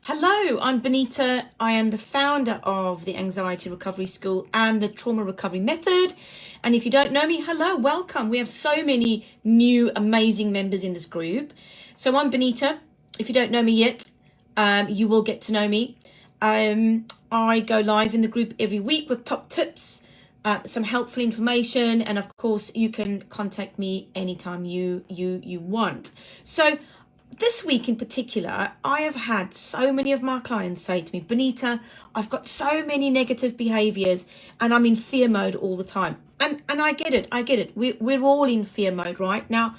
Hello, I'm Bonita. I am the founder of the Anxiety Recovery School and the Trauma Recovery Method. And if you don't know me, hello, welcome. We have so many new amazing members in this group. So I'm Bonita. If you don't know me yet, you will get to know me. I go live in the group every week with top tips, some helpful information, and of course you can contact me anytime you want. So this week in particular, I have had so many of my clients say to me, Bonita, I've got so many negative behaviors and I'm in fear mode all the time. And I get it. We're all in fear mode right now.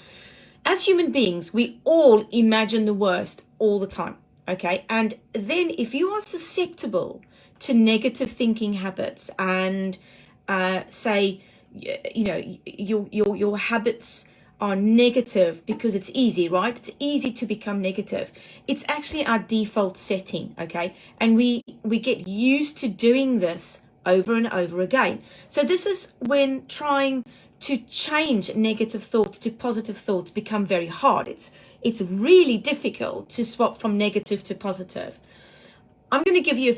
As human beings, we all imagine the worst all the time. Okay. And then if you are susceptible to negative thinking habits and say, you know, your habits are negative because it's easy, right? It's easy to become negative. It's actually our default setting, okay? And we get used to doing this over and over again. So this is when trying to change negative thoughts to positive thoughts become very hard. It's really difficult to swap from negative to positive. I'm going to give you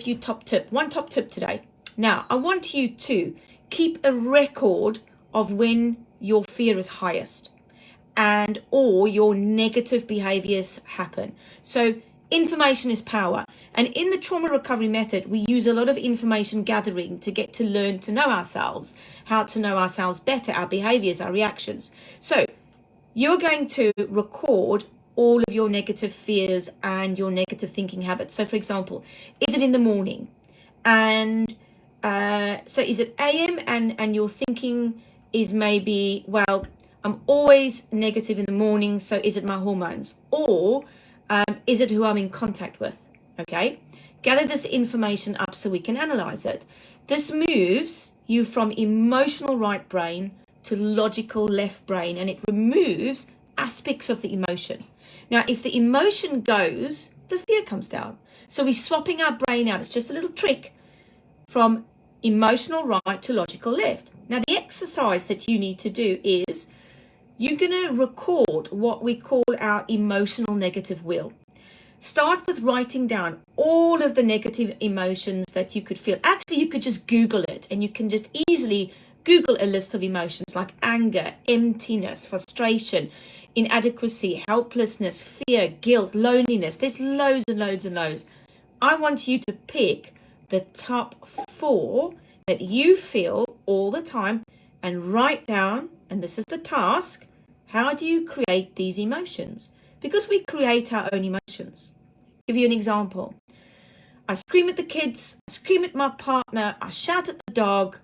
one top tip today. Now, I want you to keep a record of when your fear is highest and or your negative behaviors happen. So information is power. And in the trauma recovery method, we use a lot of information gathering to get to learn to know ourselves, how to know ourselves better, our behaviors, our reactions. So you're going to record all of your negative fears and your negative thinking habits. So for example, is it in the morning? And so is it AM and your thinking is maybe, well, I'm always negative in the morning, so is it my hormones? Or is it who I'm in contact with? Okay, gather this information up so we can analyze it. This moves you from emotional right brain to logical left brain, and it removes aspects of the emotion. Now, if the emotion goes, the fear comes down. So we're swapping our brain out. It's just a little trick from emotional right to logical left. Now, the exercise that you need to do is you're going to record what we call our emotional negative wheel. Start with writing down all of the negative emotions that you could feel. Actually, you could just Google it, and you can just easily Google a list of emotions like anger, emptiness, frustration, inadequacy, helplessness, fear, guilt, loneliness. There's loads and loads and loads. I want you to pick the top 4 that you feel all the time and write down, and this is the task, how do you create these emotions? Because we create our own emotions. I'll give you an example. I scream at the kids, I scream at my partner, I shout at the dog,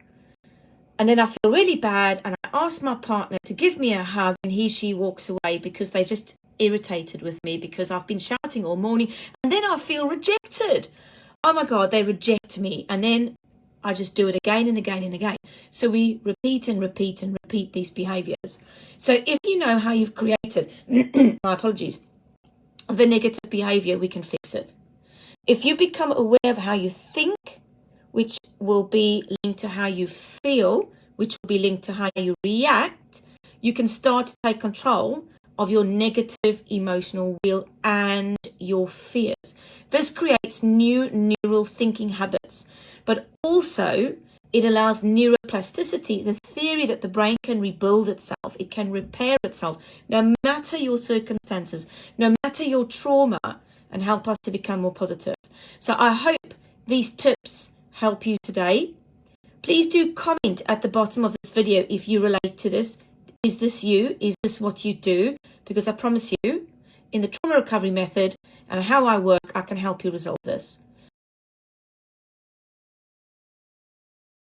and then I feel really bad and I ask my partner to give me a hug and she walks away because they just irritated with me because I've been shouting all morning, and then I feel rejected. Oh my God, they reject me. And then I just do it again and again and again. So we repeat and repeat and repeat these behaviors. So if you know how you've created, my apologies, the negative behavior, we can fix it. If you become aware of how you think, which will be linked to how you feel, which will be linked to how you react, you can start to take control of your negative emotional wheel and your fears. This creates new neural thinking habits, but also it allows neuroplasticity, the theory that the brain can rebuild itself, it can repair itself, no matter your circumstances, no matter your trauma, and help us to become more positive. So I hope these tips help you today. Please do comment at the bottom of this video if you relate to this. Is this you? Is this what you do? Because I promise you, in the trauma recovery method and how I work, I can help you resolve this.